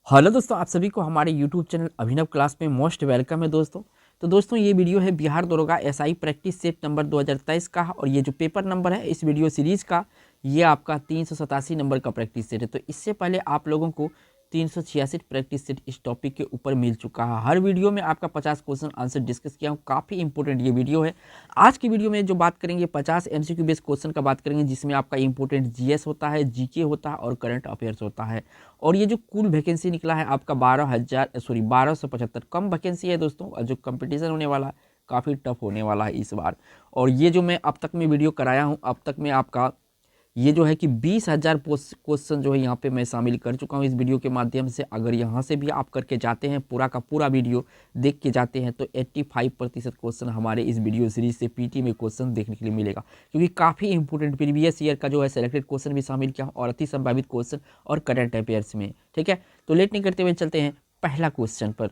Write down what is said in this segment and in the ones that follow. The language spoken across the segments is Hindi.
हेलो दोस्तों, आप सभी को हमारे यूट्यूब चैनल अभिनव क्लास में मोस्ट वेलकम है दोस्तों। तो दोस्तों ये वीडियो है बिहार दरोगा एसआई प्रैक्टिस सेट नंबर 2023 का, और ये जो पेपर नंबर है इस वीडियो सीरीज का ये आपका 387 नंबर का प्रैक्टिस सेट है। तो इससे पहले आप लोगों को 386 प्रैक्टिस सेट इस टॉपिक के ऊपर मिल चुका है। हर वीडियो में आपका 50 क्वेश्चन आंसर डिस्कस किया हूँ, काफ़ी इंपॉर्टेंट ये वीडियो है। आज की वीडियो में जो बात करेंगे 50 एमसीक्यू बेस्ड क्वेश्चन का बात करेंगे, जिसमें आपका इंपॉर्टेंट जीएस होता है, जीके होता है और करंट अफेयर्स होता है। और ये जो कुल वैकेंसी निकला है आपका 12,75 कम वैकेंसी है दोस्तों, और जो कंपटीशन होने वाला है काफ़ी टफ होने वाला है इस बार। और ये जो मैं अब तक में वीडियो कराया हूँ, अब तक में आपका ये जो है कि 20,000 क्वेश्चन जो है यहाँ पे मैं शामिल कर चुका हूँ इस वीडियो के माध्यम से। अगर यहाँ से भी आप करके जाते हैं, पूरा का पूरा वीडियो देख के जाते हैं, तो 85% क्वेश्चन हमारे इस वीडियो सीरीज से पीटी में क्वेश्चन देखने के लिए मिलेगा, क्योंकि काफ़ी इंपॉर्टेंट प्रीवियस ईयर का जो है सेलेक्टेड क्वेश्चन भी शामिल किया और अति संभावित क्वेश्चन और करंट अफेयर्स में। ठीक है, तो लेट नहीं करते हुए चलते हैं पहला क्वेश्चन पर।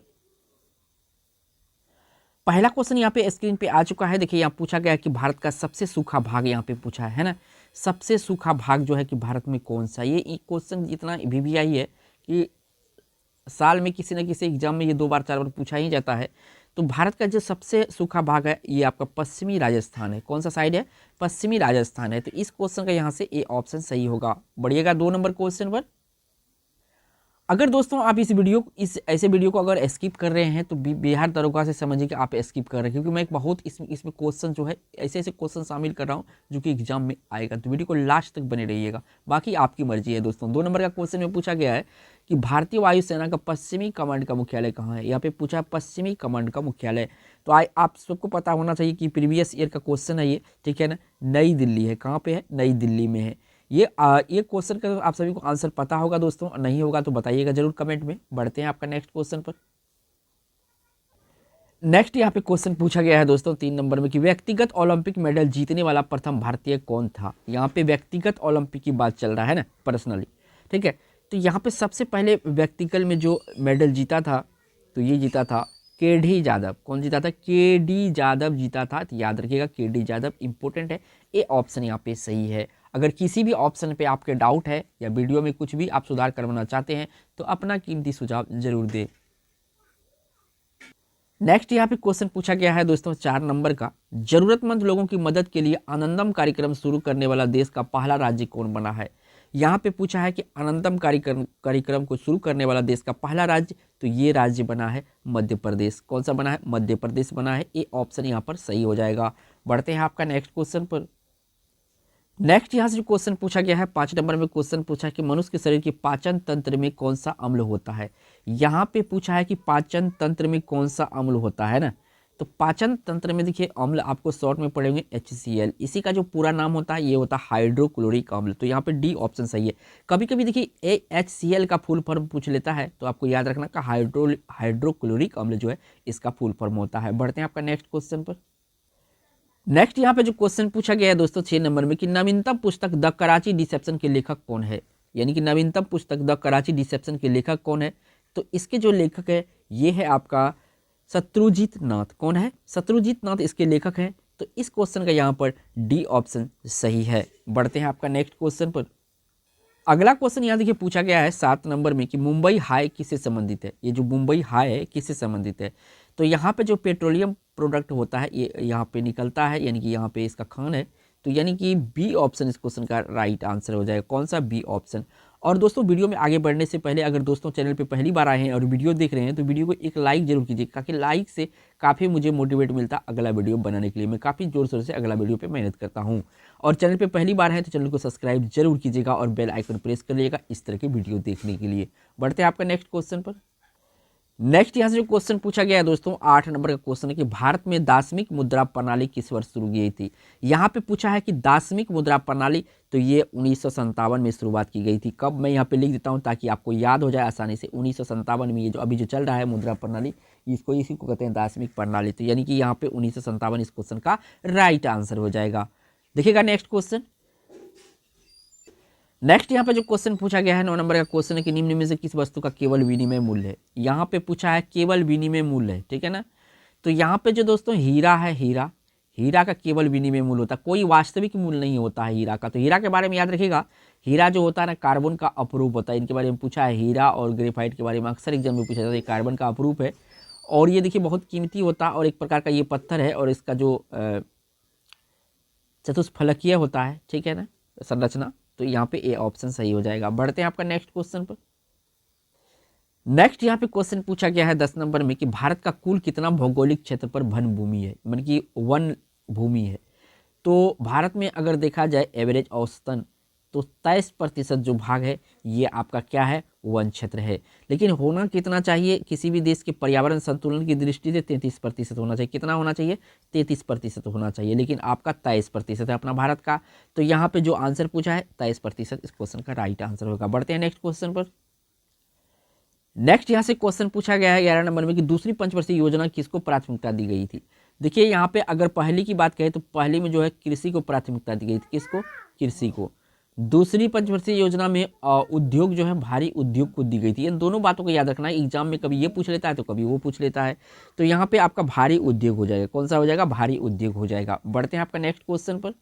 पहला क्वेश्चन यहाँ पे स्क्रीन पे आ चुका है। देखिए यहाँ पूछा गया है कि भारत का सबसे सूखा भाग यहाँ पे पूछा है ना। सबसे सूखा भाग जो है कि भारत में कौन सा, ये क्वेश्चन इतना वीवीआई है कि साल में किसी न किसी एग्जाम में ये 2 बार 4 बार पूछा ही जाता है। तो भारत का जो सबसे सूखा भाग है ये आपका पश्चिमी राजस्थान है। कौन सा साइड है? पश्चिमी राजस्थान है। तो इस क्वेश्चन का यहाँ से ए ऑप्शन सही होगा। बढ़िएगा 2 नंबर क्वेश्चन पर। अगर दोस्तों आप इस ऐसे वीडियो को अगर स्किप कर रहे हैं तो बिहार दरोगा से समझिए कि आप स्किप कर रहे हैं, क्योंकि मैं एक बहुत इसमें क्वेश्चन जो है ऐसे ऐसे क्वेश्चन शामिल कर रहा हूं जो कि एग्जाम में आएगा। तो वीडियो को लास्ट तक बने रहिएगा, बाकी आपकी मर्जी है दोस्तों। 2 नंबर का क्वेश्चन में पूछा गया है कि भारतीय वायुसेना का पश्चिमी कमांड का मुख्यालय कहाँ है। यहाँ पे पूछा है पश्चिमी कमांड का मुख्यालय। तो आप सबको पता होना चाहिए कि प्रीवियस ईयर का क्वेश्चन है ये, ठीक है ना। नई दिल्ली है। कहाँ पे है? नई दिल्ली में है। ये क्वेश्चन का आप सभी को आंसर पता होगा दोस्तों, नहीं होगा तो बताइएगा जरूर कमेंट में। बढ़ते हैं आपका नेक्स्ट क्वेश्चन पर। नेक्स्ट यहाँ पे क्वेश्चन पूछा गया है दोस्तों 3 नंबर में कि व्यक्तिगत ओलंपिक मेडल जीतने वाला प्रथम भारतीय कौन था। यहाँ पे व्यक्तिगत ओलंपिक की बात चल रहा है ना, पर्सनली। ठीक है, तो यहाँ पे सबसे पहले व्यक्तिगत में जो मेडल जीता था तो ये जीता था केडी यादव। कौन जीता था? केडी यादव जीता था। तो याद रखिएगा केडी यादव इंपॉर्टेंट है। ये ऑप्शन यहाँ पे सही है। अगर किसी भी ऑप्शन पे आपके डाउट है या वीडियो में कुछ भी आप सुधार करवाना चाहते हैं तो अपना कीमती सुझाव जरूर दें। नेक्स्ट यहाँ पे क्वेश्चन पूछा गया है दोस्तों 4 नंबर का, जरूरतमंद लोगों की मदद के लिए आनंदम कार्यक्रम शुरू करने वाला देश का पहला राज्य कौन बना है। यहाँ पे पूछा है कि आनंदम कार्यक्रम को शुरू करने वाला देश का पहला राज्य, तो ये राज्य बना है मध्य प्रदेश। कौन सा बना है? मध्य प्रदेश बना है। ये ऑप्शन यहाँ पर सही हो जाएगा। बढ़ते हैं आपका नेक्स्ट क्वेश्चन पर। नेक्स्ट यहाँ से जो क्वेश्चन पूछा गया है 5 नंबर में क्वेश्चन पूछा है कि मनुष्य के शरीर के पाचन तंत्र में कौन सा अम्ल होता है। यहाँ पे पूछा है कि पाचन तंत्र में कौन सा अम्ल होता है ना। तो पाचन तंत्र में देखिए अम्ल आपको शॉर्ट में पड़ेंगे HCl। इसी का जो पूरा नाम होता है ये होता है हाइड्रोक्लोरिक अम्ल। तो यहाँ पे डी ऑप्शन सही है। कभी कभी देखिए HCl का फुल फॉर्म पूछ लेता है, तो आपको याद रखना का हाइड्रोक्लोरिक अम्ल जो है इसका फुल फॉर्म होता है। बढ़ते हैं आपका नेक्स्ट क्वेश्चन पर। नेक्स्ट यहाँ पे जो क्वेश्चन पूछा गया है दोस्तों 6 नंबर में कि नवीनतम पुस्तक द कराची डिसेप्शन के लेखक कौन है। यानी कि नवीनतम पुस्तक द कराची डिसेप्शन के लेखक कौन है। तो इसके जो लेखक है ये है आपका शत्रुजीत नाथ। कौन है? शत्रुजीत नाथ इसके लेखक हैं। तो इस क्वेश्चन का यहाँ पर डी ऑप्शन सही है। बढ़ते हैं आपका नेक्स्ट क्वेश्चन पर। अगला क्वेश्चन यहाँ देखिए पूछा गया है 7 नंबर में कि मुंबई हाई किससे संबंधित है। ये जो मुंबई हाई है किससे संबंधित है। तो यहाँ पे जो पेट्रोलियम प्रोडक्ट होता है ये यहाँ पे निकलता है, यानी कि यहाँ पे इसका खान है। तो यानी कि बी ऑप्शन इस क्वेश्चन का राइट आंसर हो जाएगा। कौन सा? B option. और दोस्तों वीडियो में आगे बढ़ने से पहले अगर दोस्तों चैनल पे पहली बार आए हैं और वीडियो देख रहे हैं तो वीडियो को एक लाइक जरूर कीजिए, ताकि लाइक से काफ़ी मुझे मोटिवेट मिलता अगला वीडियो बनाने के लिए। मैं काफ़ी जोर शोर से अगला वीडियो पे मेहनत करता हूँ। और चैनल पे पहली बार है तो चैनल को सब्सक्राइब जरूर कीजिएगा और बेल आइकन प्रेस कर लीजिएगा इस तरह की वीडियो देखने के लिए। बढ़ते हैं आपका नेक्स्ट क्वेश्चन पर। नेक्स्ट यहाँ से जो क्वेश्चन पूछा गया है दोस्तों 8 नंबर का क्वेश्चन है कि भारत में दार्शनिक मुद्रा प्रणाली किस वर्ष शुरू की गई थी। यहाँ पे पूछा है कि दार्शनिक मुद्रा प्रणाली, तो ये 1957 में शुरुआत की गई थी। कब? मैं यहाँ पे लिख देता हूँ ताकि आपको याद हो जाए आसानी से। 1957 में ये जो अभी जो चल रहा है मुद्रा प्रणाली, इसी को कहते हैं दार्शनिक प्रणाली। तो यानी कि यहाँ पे 1957 इस क्वेश्चन का राइट आंसर हो जाएगा। देखिएगा नेक्स्ट क्वेश्चन। नेक्स्ट यहाँ पे जो क्वेश्चन पूछा गया है 9 नंबर का क्वेश्चन है कि निम्न में से किस वस्तु का केवल विनिमय मूल्य है। यहाँ पे पूछा है केवल विनिमय मूल्य है, ठीक है ना। तो यहाँ पे जो दोस्तों हीरा है, हीरा का केवल विनिमय मूल्य होता है, कोई वास्तविक मूल्य नहीं होता है हीरा का। तो हीरा के बारे में याद रखिएगा हीरा जो होता है ना कार्बन का अपरूप होता है, इनके बारे में पूछा है। हीरा और ग्रेफाइट के बारे में अक्सर एग्जाम में पूछा जाता है। ये कार्बन का अपरूप है और ये देखिए बहुत कीमती होता है और एक प्रकार का ये पत्थर है और इसका जो चतुष्फलकीय होता है, ठीक है ना, संरचना। तो यहाँ पे ए ऑप्शन सही हो जाएगा। बढ़ते हैं आपका नेक्स्ट क्वेश्चन पर। नेक्स्ट यहाँ पे क्वेश्चन पूछा गया है 10 नंबर में कि भारत का कुल कितना भौगोलिक क्षेत्र पर वन भूमि है, मतलब कि वन भूमि है। तो भारत में अगर देखा जाए एवरेज औसतन तो 23% जो भाग है ये आपका क्या है, वन क्षेत्र है। लेकिन होना कितना चाहिए, किसी भी देश के पर्यावरण संतुलन की दृष्टि से 33% होना चाहिए। कितना होना चाहिए, 33% होना चाहिए, लेकिन आपका 23% है अपना भारत का। तो यहाँ पे जो आंसर पूछा है 23% इस क्वेश्चन का राइट आंसर होगा। बढ़ते हैं नेक्स्ट क्वेश्चन पर। नेक्स्ट यहाँ से क्वेश्चन पूछा गया है 11 नंबर में कि दूसरी पंचवर्षीय योजना किसको प्राथमिकता दी गई थी। देखिए यहाँ पे अगर पहली की बात करें तो पहली में जो है कृषि को प्राथमिकता दी गई थी। किसको, कृषि को। दूसरी पंचवर्षीय योजना में उद्योग जो है भारी उद्योग को दी गई थी। इन दोनों बातों को याद रखना है, एग्जाम में कभी ये पूछ लेता है तो कभी वो पूछ लेता है। तो यहाँ पे आपका भारी उद्योग हो जाएगा। कौन सा हो जाएगा, भारी उद्योग हो जाएगा। बढ़ते हैं आपका नेक्स्ट क्वेश्चन पर।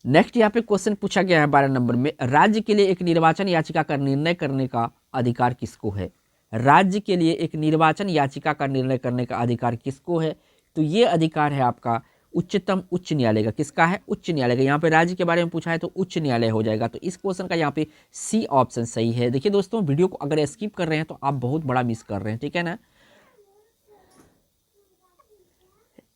नेक्स्ट यहाँ पे क्वेश्चन पूछा गया है 12 नंबर में, राज्य के लिए एक निर्वाचन याचिका का निर्णय करने का अधिकार किसको है। राज्य के लिए एक निर्वाचन याचिका का निर्णय करने का अधिकार किसको है। तो ये अधिकार है आपका उच्चतम उच्च न्यायालय का। किसका है, उच्च न्यायालय का। यहाँ पे राज्य के बारे में पूछा है तो उच्च न्यायालय हो जाएगा। तो इस क्वेश्चन का यहाँ पे सी ऑप्शन सही है। देखिए दोस्तों, वीडियो को अगर स्किप कर रहे हैं तो आप बहुत बड़ा मिस कर रहे हैं, ठीक है ना।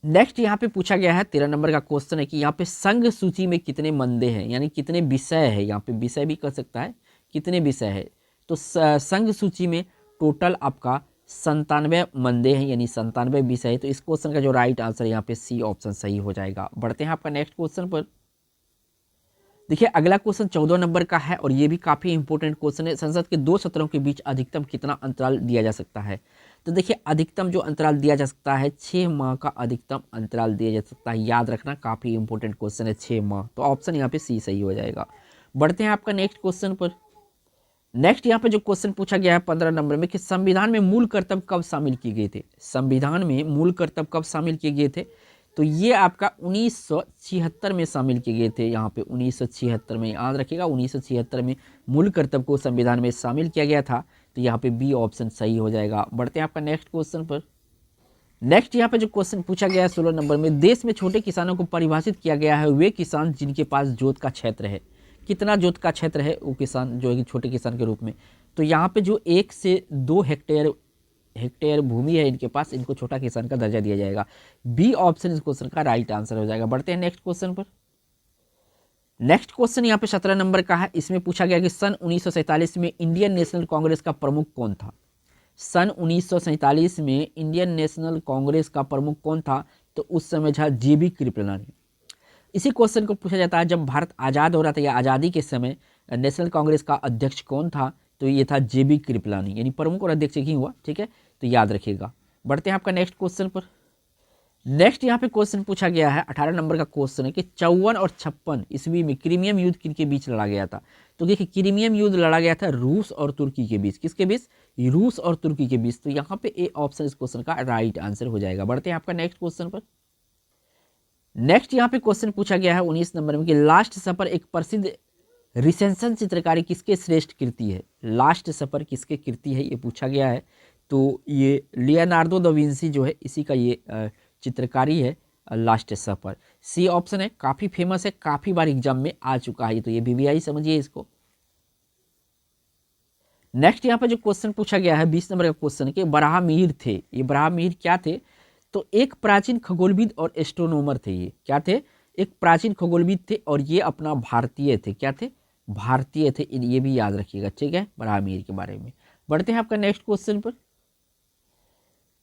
नेक्स्ट यहाँ पे पूछा गया है 13 नंबर का क्वेश्चन है कि यहाँ पे संघ सूची में कितने मंदे हैं, यानी कितने विषय है। यहाँ पे विषय भी कर सकता है, कितने विषय है। तो संघ सूची में टोटल आपका 97 मंदे हैं, यानी 97 विषय है। तो इस क्वेश्चन का जो राइट आंसर यहाँ पे सी ऑप्शन सही हो जाएगा। बढ़ते हैं आपका नेक्स्ट क्वेश्चन पर। देखिए अगला क्वेश्चन 14 नंबर का है और ये भी काफी इंपॉर्टेंट क्वेश्चन है। संसद के 2 सत्रों के बीच अधिकतम कितना अंतराल दिया जा सकता है। तो देखिए अधिकतम जो अंतराल दिया जा सकता है 6 माह का अधिकतम अंतराल दिया जा सकता है। याद रखना, काफी इंपॉर्टेंट क्वेश्चन है, 6 माह। तो ऑप्शन यहाँ पे सी सही हो जाएगा। बढ़ते हैं आपका नेक्स्ट क्वेश्चन पर। नेक्स्ट यहाँ पे जो क्वेश्चन पूछा गया है 15 नंबर में कि संविधान में मूल कर्तव्य कब शामिल किए गए थे। संविधान में मूल कर्तव्य कब शामिल किए गए थे। तो ये आपका 1976 में शामिल किए गए थे। यहाँ पे 1976 में, याद रखिएगा 1976 में मूल कर्तव्य को संविधान में शामिल किया गया था। तो यहाँ पे बी ऑप्शन सही हो जाएगा। बढ़ते हैं आपका नेक्स्ट क्वेश्चन पर। नेक्स्ट यहाँ पे जो क्वेश्चन पूछा गया है 16 नंबर में, देश में छोटे किसानों को परिभाषित किया गया है वे किसान जिनके पास जोत का क्षेत्र है। कितना जोत का क्षेत्र है वो किसान जो है कि छोटे किसान के रूप में। तो यहाँ पे जो 1 से 2 हेक्टेयर भूमि है इनके पास, इनको छोटा किसान का दर्जा दिया जाएगा। बी ऑप्शन इस क्वेश्चन का राइट आंसर हो जाएगा। बढ़ते हैं नेक्स्ट क्वेश्चन पर। नेक्स्ट क्वेश्चन यहाँ पे 17 नंबर का है। इसमें पूछा गया कि सन 1947 में इंडियन नेशनल कांग्रेस का प्रमुख कौन था। सन 1947 में इंडियन नेशनल कांग्रेस का प्रमुख कौन था। तो उस समय था JB कृपलानी। इसी क्वेश्चन को पूछा जाता है जब भारत आज़ाद हो रहा था या आज़ादी के समय नेशनल कांग्रेस का अध्यक्ष कौन था। तो ये था JB कृपलानी, यानी प्रमुख और अध्यक्ष ही हुआ, ठीक है। तो याद रखिएगा। बढ़ते हैं आपका नेक्स्ट क्वेश्चन पर। नेक्स्ट यहाँ पे क्वेश्चन पूछा गया है 18 नंबर का क्वेश्चन है कि 54 और 56 ईस्वी में क्रीमियम युद्ध किनके बीच लड़ा गया था। तो देखिए क्रीमियम युद्ध लड़ा गया था रूस और तुर्की के बीच। किसके बीच, रूस और तुर्की के बीच। तो यहाँ पे ए ऑप्शन इस क्वेश्चन का राइट आंसर हो जाएगा। बढ़ते हैं आपका नेक्स्ट क्वेश्चन पर। नेक्स्ट यहाँ पे क्वेश्चन पूछा गया है 19 नंबर में कि लास्ट सफर एक प्रसिद्ध रिसेंशन चित्रकारी किसके श्रेष्ठ कृति है। लास्ट सफर किसके कृति है ये पूछा गया है। तो ये लियोनार्डो दा विंसी जो है इसी का ये चित्रकारी है लास्ट सफर। सी ऑप्शन है, काफी फेमस है, काफी बार एग्जाम में आ चुका है। तो ये BBI समझिए इसको। नेक्स्ट यहाँ पे जो क्वेश्चन पूछा गया है 20 नंबर का क्वेश्चन कि बराहमीर थे। ये बराहमीर क्या थे। तो एक प्राचीन खगोलविद और एस्ट्रोनॉमर थे। ये क्या थे, एक प्राचीन खगोलविद थे और ये अपना भारतीय थे। क्या थे, भारतीय थे। ये भी याद रखिएगा, ठीक है, बराहमीर के बारे में। बढ़ते हैं आपका नेक्स्ट क्वेश्चन पर।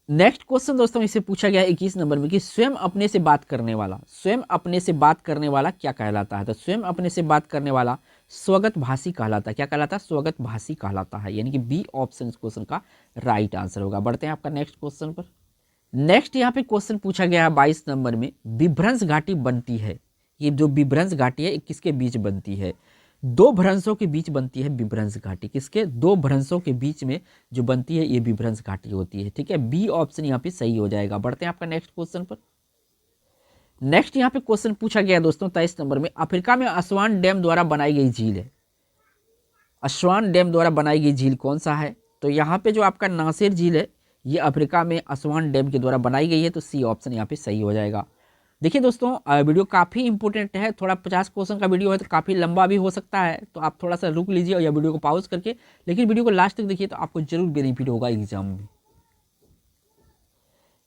नेक्स्ट क्वेश्चन दोस्तों इसे पूछा गया 21 नंबर में कि स्वयं अपने से बात करने वाला, स्वयं अपने से बात करने वाला क्या कहलाता है। तो स्वयं अपने से बात करने वाला स्वगत भाषी कहलाता है। क्या कहलाता है, स्वगत भाषी कहलाता है। यानी कि बी ऑप्शन इस क्वेश्चन का राइट आंसर होगा। बढ़ते हैं आपका नेक्स्ट क्वेश्चन पर। नेक्स्ट यहाँ पे क्वेश्चन पूछा गया है 22 नंबर में, विभ्रंश घाटी बनती है। ये जो विभ्रंश घाटी है किसके बीच बनती है। 2 भ्रंशों के बीच बनती है विभ्रंश घाटी। किसके, 2 भ्रंशों के बीच में जो बनती है ये विभ्रंश घाटी होती है, ठीक है। बी ऑप्शन यहाँ पे सही हो जाएगा। बढ़ते हैं आपका नेक्स्ट क्वेश्चन पर। नेक्स्ट यहाँ पे क्वेश्चन पूछा गया है दोस्तों 23 नंबर में, अफ्रीका में असवान डैम द्वारा बनाई गई झील है। असवान डैम द्वारा बनाई गई झील कौन सा है? तो यहाँ पे जो आपका नासिर झील है ये अफ्रीका में असवान डैम के द्वारा बनाई गई है, तो सी ऑप्शन यहाँ पे सही हो जाएगा। देखिए दोस्तों वीडियो काफ़ी इंपॉर्टेंट है, थोड़ा 50 क्वेश्चन का वीडियो है तो काफ़ी लंबा भी हो सकता है, तो आप थोड़ा सा रुक लीजिए या वीडियो को पॉज करके, लेकिन वीडियो को लास्ट तक देखिए तो आपको जरूर बेनिफिट होगा एग्जाम में।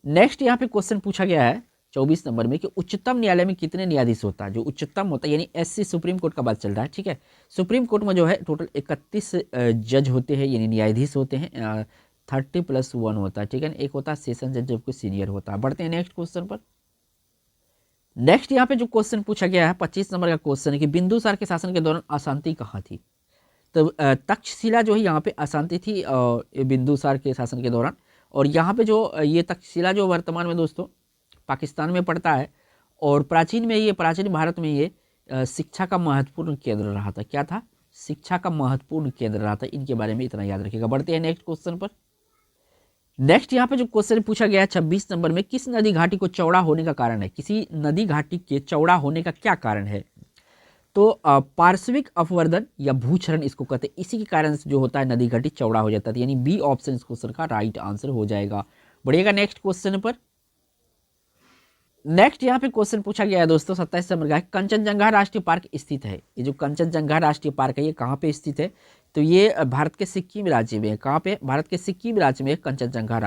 नेक्स्ट यहाँ पे क्वेश्चन पूछा गया है 24 नंबर में कि उच्चतम न्यायालय में कितने न्यायाधीश होता है? जो उच्चतम होता है यानी एससी सुप्रीम कोर्ट का बात चल रहा है, ठीक है। सुप्रीम कोर्ट में जो है टोटल 31 जज होते हैं यानी न्यायाधीश होते हैं, 30+1 होता है, ठीक है। एक होता है सेशन जज जबकि सीनियर होता है। बढ़ते हैं नेक्स्ट क्वेश्चन पर। नेक्स्ट यहाँ पे जो क्वेश्चन पूछा गया है 25 नंबर का क्वेश्चन है कि बिंदुसार के शासन के दौरान अशांति कहाँ थी? तो तक्षशिला जो है यहाँ पे अशांति थी बिंदुसार के शासन के दौरान। और यहाँ पे जो ये तक्षशिला जो वर्तमान में दोस्तों पाकिस्तान में पड़ता है, और प्राचीन भारत में ये शिक्षा का महत्वपूर्ण केंद्र रहा था। क्या था? शिक्षा का महत्वपूर्ण केंद्र रहा था। इनके बारे में इतना याद रखिएगा। बढ़ते हैं नेक्स्ट क्वेश्चन पर। नेक्स्ट यहाँ पे जो क्वेश्चन पूछा गया है 26 नंबर में, किस नदी घाटी को चौड़ा होने का कारण है? किसी नदी घाटी के चौड़ा होने का क्या कारण है? तो पार्श्विक अपवर्दन या भूक्षरण इसको कहते हैं, इसी के कारण से जो होता है नदी घाटी चौड़ा हो जाता है, यानी बी ऑप्शन इस क्वेश्चन का राइट आंसर हो जाएगा। बढ़िएगा नेक्स्ट क्वेश्चन पर। नेक्स्ट यहाँ पे क्वेश्चन पूछा गया है दोस्तों 27 नंबर का, कंचनजंगा राष्ट्रीय पार्क स्थित है। ये जो कंचनजंगा राष्ट्रीय पार्क है ये कहाँ पे स्थित है? तो ये भारत के सिक्किम राज्य में है। कहाँ पे? भारत के सिक्किम राज्य में कंचनजंगा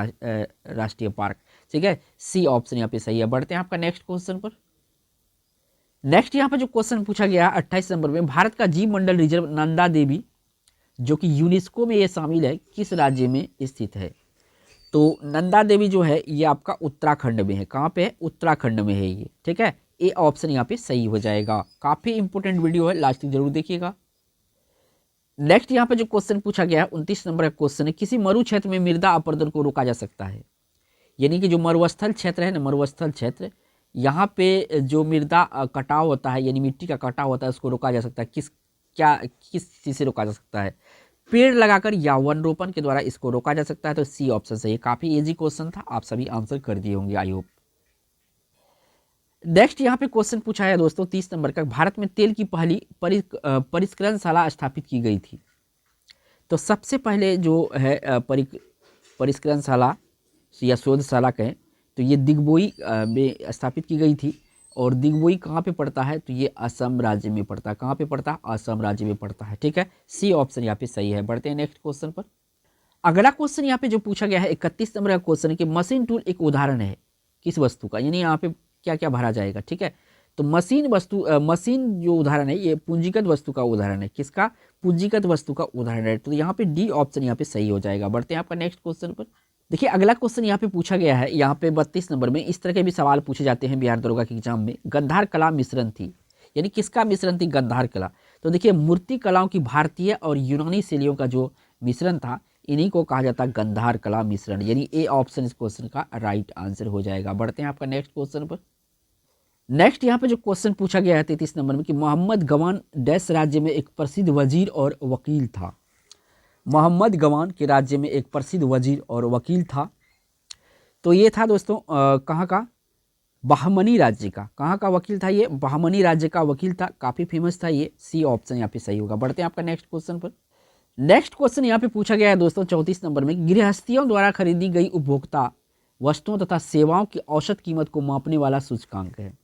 राष्ट्रीय पार्क, ठीक है। सी ऑप्शन यहाँ पे सही है। बढ़ते हैं आपका नेक्स्ट क्वेश्चन पर। नेक्स्ट यहाँ पे जो क्वेश्चन पूछा गया 28 नंबर में, भारत का जीव मंडल रिजर्व नंदा देवी जो कि यूनेस्को में ये शामिल है किस राज्य में स्थित है? तो नंदा देवी जो है ये आपका उत्तराखंड में है। कहाँ पे है? उत्तराखंड में है ये, ठीक है। ए ऑप्शन यहाँ पे सही हो जाएगा। काफी इंपॉर्टेंट वीडियो है, लास्ट तक जरूर देखिएगा। नेक्स्ट यहाँ पे जो क्वेश्चन पूछा गया है 29 नंबर का क्वेश्चन है, किसी मरु क्षेत्र में मृदा अपरदन को रोका जा सकता है? यानी कि जो मरुस्थल क्षेत्र है ना, मरुस्थल क्षेत्र, यहाँ पे जो मृदा कटाव होता है यानी मिट्टी का कटाव होता है उसको रोका जा सकता है। किस चीज से रोका जा सकता है? पेड़ लगाकर या वन रोपण के द्वारा इसको रोका जा सकता है। तो सी ऑप्शन सही है। काफी इजी क्वेश्चन था, आप सभी आंसर कर दिए होंगे आई होप। नेक्स्ट यहाँ पे क्वेश्चन पूछा है दोस्तों 30 नंबर का, भारत में तेल की पहली परिष्करणशाला स्थापित की गई थी। तो सबसे पहले जो है परिष्करणशाला या शोधशाला कहें तो ये दिग्बोई में स्थापित की गई थी। और दिग्बोई कहाँ पे पड़ता है? तो ये असम राज्य में पड़ता है। कहाँ पे पड़ता है? असम राज्य में पड़ता है, ठीक है। सी ऑप्शन यहाँ पे सही है। बढ़ते हैं नेक्स्ट क्वेश्चन पर। अगला क्वेश्चन यहाँ पे जो पूछा गया है 31 नंबर का क्वेश्चन है कि मशीन टूल एक उदाहरण है किस वस्तु का? यानी यहाँ पे क्या क्या भरा जाएगा, ठीक है। तो मशीन जो उदाहरण है ये पूंजीगत वस्तु का उदाहरण है। किसका? पूंजीगत वस्तु का उदाहरण है। तो यहाँ पे डी ऑप्शन यहाँ पे सही हो जाएगा। बढ़ते हैं आपका नेक्स्ट क्वेश्चन पर। देखिए अगला क्वेश्चन यहाँ पे पूछा गया है, यहाँ पे 32 नंबर में इस तरह के भी सवाल पूछे जाते हैं बिहार दरोगा के एग्जाम में। गंधार कला मिश्रण थी, यानी किसका मिश्रण थी? गंधार कला। तो देखिए मूर्ति कलाओं की भारतीय और यूनानी शैलियों का जो मिश्रण था इन्हीं को कहा जाता है गंधार कला मिश्रण, यानी ए ऑप्शन इस क्वेश्चन का राइट आंसर हो जाएगा। बढ़ते हैं आपका नेक्स्ट क्वेश्चन पर। नेक्स्ट यहाँ पे जो क्वेश्चन पूछा गया है 33 नंबर में कि मोहम्मद गवान डैश राज्य में एक प्रसिद्ध वजीर और वकील था। मोहम्मद गवान के राज्य में एक प्रसिद्ध वजीर और वकील था। तो ये था दोस्तों कहाँ का? बहमनी राज्य का। कहाँ का वकील था ये? बहमनी राज्य का वकील था। काफ़ी फेमस था ये। सी ऑप्शन यहाँ पे सही होगा। बढ़ते हैं आपका नेक्स्ट क्वेश्चन पर। नेक्स्ट क्वेश्चन यहाँ पे पूछा गया है दोस्तों 34 नंबर में, गृहस्थियों द्वारा खरीदी गई उपभोक्ता वस्तुओं तथा सेवाओं की औसत कीमत को मापने वाला सूचकांक है।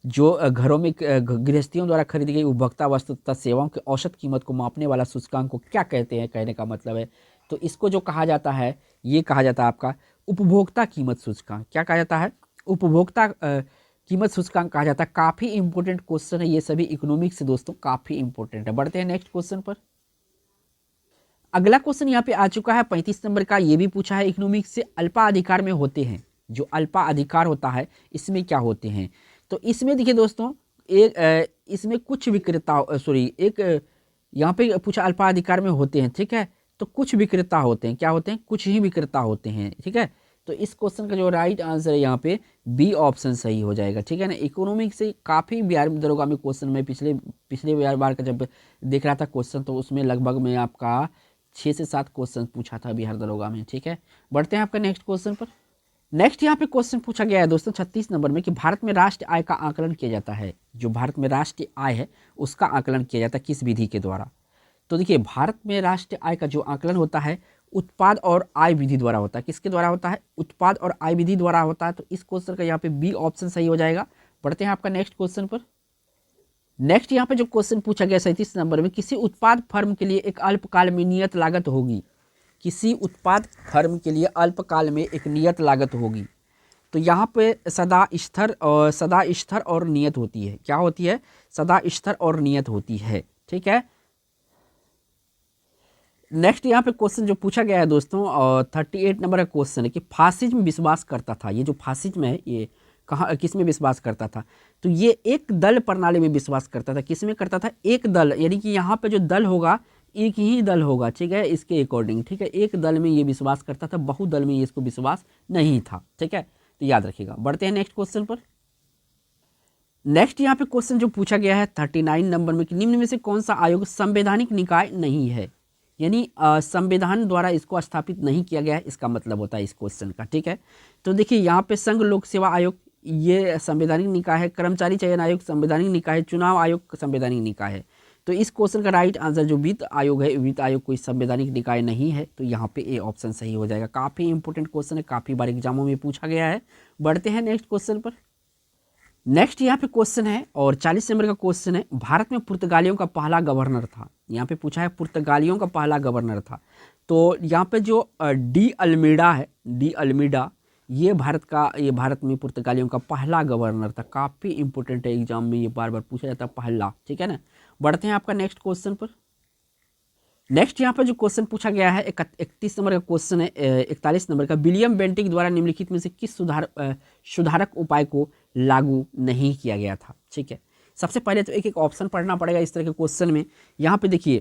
जो घरों में गृहस्थियों द्वारा खरीदी गई उपभोक्ता वस्तु तथा सेवाओं की औसत कीमत को मापने वाला सूचकांक को क्या कहते हैं? कहने का मतलब है तो इसको जो कहा जाता है ये कहा जाता है आपका उपभोक्ता कीमत सूचकांक। क्या कहा जाता है? उपभोक्ता कीमत सूचकांक कहा जाता है। काफ़ी इंपॉर्टेंट क्वेश्चन है ये सभी, इकोनॉमिक्स से दोस्तों काफ़ी इंपॉर्टेंट है। बढ़ते हैं नेक्स्ट क्वेश्चन पर। अगला क्वेश्चन यहाँ पे आ चुका है 35 नंबर का, ये भी पूछा है इकोनॉमिक्स से, अल्पाधिकार में होते हैं। जो अल्पाधिकार होता है इसमें क्या होते हैं? तो इसमें देखिए दोस्तों इसमें कुछ विक्रेता यहाँ पे पूछा अल्पाधिकार में होते हैं, ठीक है। तो कुछ विक्रेता होते हैं। क्या होते हैं? कुछ ही विक्रेता होते हैं, ठीक है। तो इस क्वेश्चन का जो राइट आंसर है यहाँ पे बी ऑप्शन सही हो जाएगा, ठीक है ना। इकोनॉमिक्स से काफ़ी बिहार दरोगा में क्वेश्चन में पिछले बार का जब देख रहा था क्वेश्चन तो उसमें लगभग में आपका 6 से 7 क्वेश्चन पूछा था बिहार दरोगा में, ठीक है। बढ़ते हैं आपका नेक्स्ट क्वेश्चन पर। नेक्स्ट यहाँ पे क्वेश्चन पूछा गया है दोस्तों 36 नंबर में कि भारत में राष्ट्रीय आय का आकलन किया जाता है। जो भारत में राष्ट्रीय आय है उसका आकलन किया जाता है किस विधि के द्वारा? तो देखिए भारत में राष्ट्रीय आय का जो आकलन होता है उत्पाद और आय विधि द्वारा होता है। किसके द्वारा होता है? उत्पाद और आय विधि द्वारा होता है। तो इस क्वेश्चन का यहाँ पे बी ऑप्शन सही हो जाएगा। बढ़ते हैं आपका नेक्स्ट क्वेश्चन पर। नेक्स्ट यहाँ पे जो क्वेश्चन पूछा गया 37 नंबर में, किसी उत्पाद फर्म के लिए एक अल्पकाल में नियत लागत होगी। किसी उत्पाद फर्म के लिए अल्पकाल में एक नियत लागत होगी। तो यहाँ पे सदा स्तर और नियत होती है। क्या होती है? सदा स्तर और नियत होती है। ठीक है। नेक्स्ट यहाँ पे क्वेश्चन जो पूछा गया है दोस्तों 38 नंबर का क्वेश्चन है कि फासिज्म विश्वास करता था। ये जो फासिज्म है ये कहाँ किस में विश्वास करता था? तो ये एक दल प्रणाली में विश्वास करता था। किस में करता था? एक दल, यानी कि यहाँ पे जो दल होगा एक ही दल होगा। ठीक है, इसके अकॉर्डिंग। ठीक है, एक दल में ये विश्वास करता था, बहुदल में ये इसको विश्वास नहीं था। ठीक है, तो याद रखिएगा। बढ़ते हैं नेक्स्ट क्वेश्चन पर। नेक्स्ट यहाँ पे क्वेश्चन जो पूछा गया है 39 नंबर में कि निम्न में से कौन सा आयोग संवैधानिक निकाय नहीं है? यानी संविधान द्वारा इसको स्थापित नहीं किया गया है, इसका मतलब होता है इस क्वेश्चन का। ठीक है, तो देखिए यहाँ पे संघ लोक सेवा आयोग ये संवैधानिक निकाय है, कर्मचारी चयन आयोग संवैधानिक निकाय है, चुनाव आयोग संवैधानिक निकाय है। तो इस क्वेश्चन का राइट आंसर जो वित्त आयोग है, वित्त आयोग कोई संवैधानिक निकाय नहीं है। तो यहाँ पे ए ऑप्शन सही हो जाएगा। काफ़ी इंपॉर्टेंट क्वेश्चन है, काफ़ी बार एग्जामों में पूछा गया है। बढ़ते हैं नेक्स्ट क्वेश्चन पर। नेक्स्ट यहाँ पे क्वेश्चन है और 40 नंबर का क्वेश्चन है, भारत में पुर्तगालियों का पहला गवर्नर था। यहाँ पे पूछा है पुर्तगालियों का पहला गवर्नर था। तो यहाँ पे जो डी अल्मीडा है, डी अल्मीडा, ये भारत में पुर्तगालियों का पहला गवर्नर था। काफ़ी इंपॉर्टेंट है, एग्जाम में ये बार बार पूछा जाता है पहला। ठीक है ना। बढ़ते हैं आपका नेक्स्ट क्वेश्चन पर। नेक्स्ट यहाँ पर जो क्वेश्चन पूछा गया है 31 नंबर का क्वेश्चन है 41 नंबर का, विलियम बेंटिक द्वारा निम्नलिखित में से किस सुधारक उपाय को लागू नहीं किया गया था? ठीक है, सबसे पहले तो एक एक ऑप्शन पढ़ना पड़ेगा इस तरह के क्वेश्चन में। यहाँ पे देखिए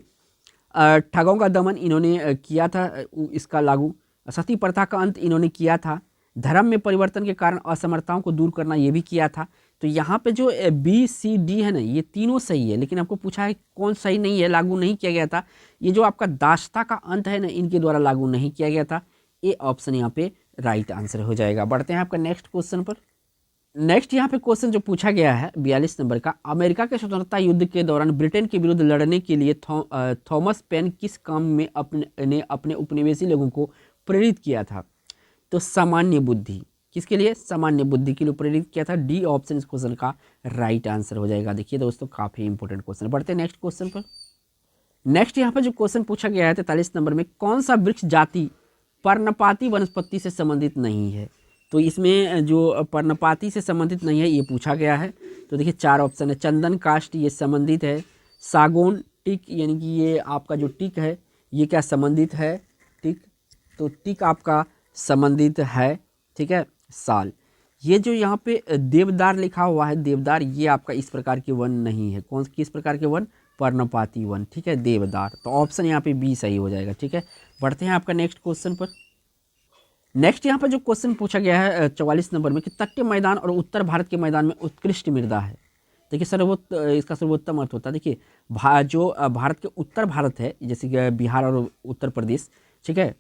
ठगों का दमन इन्होंने किया था, इसका लागू। सती प्रथा का अंत इन्होंने किया था। धर्म में परिवर्तन के कारण असमर्थताओं को दूर करना ये भी किया था। तो यहाँ पे जो बी सी डी है ना, ये तीनों सही है, लेकिन आपको पूछा है कौन सही नहीं है, लागू नहीं किया गया था। ये जो आपका दास्ता का अंत है ना, इनके द्वारा लागू नहीं किया गया था। ए ऑप्शन यहाँ पे राइट आंसर हो जाएगा। बढ़ते हैं आपका नेक्स्ट क्वेश्चन पर। नेक्स्ट यहाँ पे क्वेश्चन जो पूछा गया है 42 नंबर का, अमेरिका के स्वतंत्रता युद्ध के दौरान ब्रिटेन के विरुद्ध लड़ने के लिए थॉमस पेन किस काम में अपने उपनिवेशी लोगों को प्रेरित किया था? तो सामान्य बुद्धि। किसके लिए? सामान्य बुद्धि के लिए प्रेरित किया था। डी ऑप्शन इस क्वेश्चन का राइट आंसर हो जाएगा। देखिए दोस्तों काफ़ी इंपॉर्टेंट क्वेश्चन। बढ़ते हैं नेक्स्ट क्वेश्चन पर। नेक्स्ट यहाँ पर जो क्वेश्चन पूछा गया है 43 नंबर में, कौन सा वृक्ष जाति पर्णपाती वनस्पति से संबंधित नहीं है? तो इसमें जो पर्णपाती से संबंधित नहीं है ये पूछा गया है। तो देखिए 4 ऑप्शन है। चंदन काष्ठ ये संबंधित है। सागौन टिक, यानी कि ये आपका जो टिक है ये क्या संबंधित है? टिक, तो टिक आपका संबंधित है। ठीक है। साल, ये जो यहाँ पे देवदार लिखा हुआ है, देवदार ये आपका इस प्रकार के वन नहीं है। कौन किस प्रकार के वन? पर्णपाती वन। ठीक है, देवदार। तो ऑप्शन यहाँ पे बी सही हो जाएगा। ठीक है, बढ़ते हैं आपका नेक्स्ट क्वेश्चन पर। नेक्स्ट यहाँ पर जो क्वेश्चन पूछा गया है 44 नंबर में कि तटीय मैदान और उत्तर भारत के मैदान में उत्कृष्ट मृदा है। देखिए इसका सर्वोत्तम अर्थ होता है, देखिए जो भारत के उत्तर भारत है, जैसे कि बिहार और उत्तर प्रदेश, ठीक है,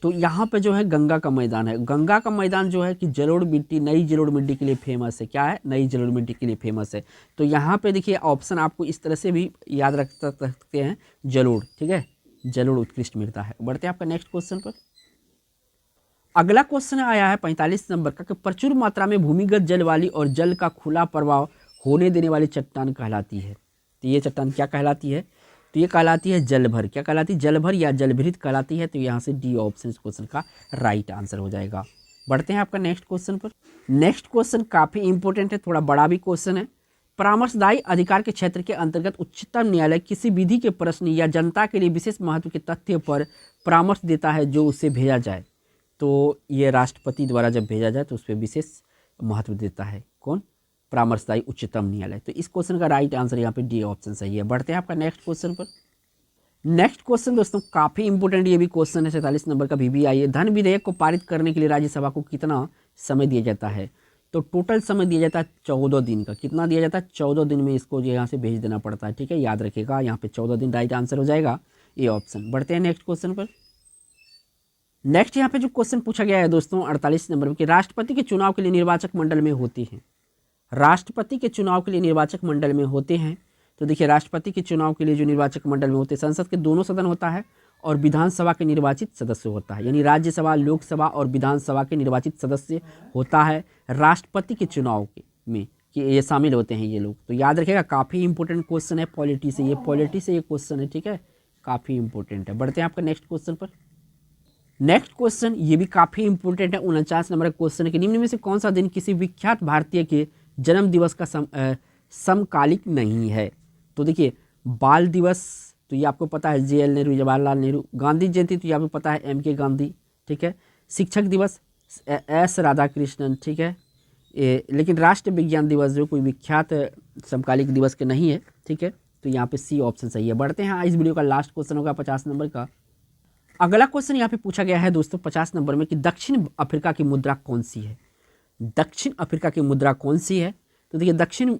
तो यहाँ पे जो है गंगा का मैदान है। गंगा का मैदान जो है कि जलोढ़ मिट्टी, नई जलोढ़ मिट्टी के लिए फेमस है। क्या है? नई जलोढ़ मिट्टी के लिए फेमस है। तो यहाँ पे देखिए ऑप्शन आपको इस तरह से भी याद रख सकते हैं, जलोढ़। ठीक है, जलोढ़ उत्कृष्ट मृदा है। बढ़ते हैं आपका नेक्स्ट क्वेश्चन पर। अगला क्वेश्चन आया है 45 नंबर का कि प्रचुर मात्रा में भूमिगत जल वाली और जल का खुला प्रवाह होने देने वाली चट्टान कहलाती है। तो ये चट्टान क्या कहलाती है? तो ये कहलाती है जलभर। क्या कहलाती है? जलभर या जलभृत कहलाती है। तो यहाँ से डी ऑप्शन इस क्वेश्चन का राइट आंसर हो जाएगा। बढ़ते हैं आपका नेक्स्ट क्वेश्चन पर। नेक्स्ट क्वेश्चन काफ़ी इंपॉर्टेंट है, थोड़ा बड़ा भी क्वेश्चन है। परामर्शदायी अधिकार के क्षेत्र के अंतर्गत उच्चतम न्यायालय किसी विधि के प्रश्न या जनता के लिए विशेष महत्व के तथ्य पर परामर्श देता है जो उससे भेजा जाए। तो ये राष्ट्रपति द्वारा जब भेजा जाए तो उस पर विशेष महत्व देता है। कौन? परामर्शदायी उच्चतम न्यायालय। तो इस क्वेश्चन का राइट आंसर यहाँ पे डी ऑप्शन सही है। बढ़ते हैं आपका नेक्स्ट क्वेश्चन पर। नेक्स्ट क्वेश्चन दोस्तों काफ़ी इंपॉर्टेंट ये भी क्वेश्चन है 47 नंबर का VVI। धन विधेयक को पारित करने के लिए राज्यसभा को कितना समय दिया जाता है? तो टोटल समय दिया जाता है 14 दिन का। कितना दिया जाता है? 14 दिन में इसको यहाँ से भेज देना पड़ता है। ठीक है, याद रखिएगा, यहाँ पे 14 दिन राइट आंसर हो जाएगा, ये ऑप्शन। बढ़ते हैं नेक्स्ट क्वेश्चन पर। नेक्स्ट यहाँ पे जो क्वेश्चन पूछा गया है दोस्तों 48 नंबर में कि राष्ट्रपति के चुनाव के लिए निर्वाचक मंडल में होती हैं। राष्ट्रपति के चुनाव के लिए निर्वाचक मंडल में होते हैं। तो देखिए राष्ट्रपति के चुनाव के लिए जो निर्वाचक मंडल में होते हैं, संसद के दोनों सदन होता है और विधानसभा के निर्वाचित सदस्य होता है, यानी राज्यसभा, लोकसभा और विधानसभा के निर्वाचित सदस्य होता है राष्ट्रपति के चुनाव के में कि ये शामिल होते हैं ये लोग। तो याद रखिएगा, काफ़ी इंपॉर्टेंट क्वेश्चन है, पॉलिटी से ये क्वेश्चन है, ठीक है, काफ़ी इंपॉर्टेंट है। बढ़ते हैं आपका नेक्स्ट क्वेश्चन पर। नेक्स्ट क्वेश्चन ये भी काफ़ी इंपॉर्टेंट है, 49 नंबर का क्वेश्चन है कि निम्न में से कौन सा दिन किसी विख्यात भारतीय के जन्म दिवस का समकालिक नहीं है। तो देखिए बाल दिवस तो ये आपको पता है JL नेहरू, जवाहरलाल नेहरू। गांधी जयंती तो ये आपको पता है MK गांधी, ठीक है। शिक्षक दिवस S राधाकृष्णन, ठीक है। लेकिन राष्ट्रीय विज्ञान दिवस जो कोई विख्यात समकालिक दिवस के नहीं है, ठीक है। तो यहाँ पे C ऑप्शन सही है। बढ़ते हैं, इस वीडियो का लास्ट क्वेश्चन होगा 50 नंबर का। अगला क्वेश्चन यहाँ पे पूछा गया है दोस्तों 50 नंबर में कि दक्षिण अफ्रीका की मुद्रा कौन सी है। दक्षिण अफ्रीका की मुद्रा कौन सी है। तो देखिए दक्षिण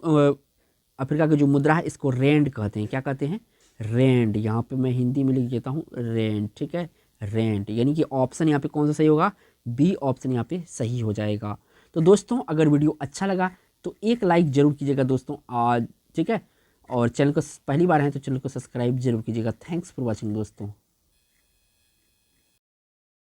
अफ्रीका की जो मुद्रा है इसको रेंड कहते हैं। क्या कहते हैं? रेंड। यहाँ पे मैं हिंदी में लिख देता हूँ रेंड, ठीक है, रेंड। यानी कि ऑप्शन यहाँ पे कौन सा सही होगा? B ऑप्शन यहाँ पे सही हो जाएगा। तो दोस्तों अगर वीडियो अच्छा लगा तो एक लाइक जरूर कीजिएगा दोस्तों आज, ठीक है। और चैनल को पहली बार है तो चैनल को सब्सक्राइब जरूर कीजिएगा। थैंक्स फॉर वॉचिंग दोस्तों।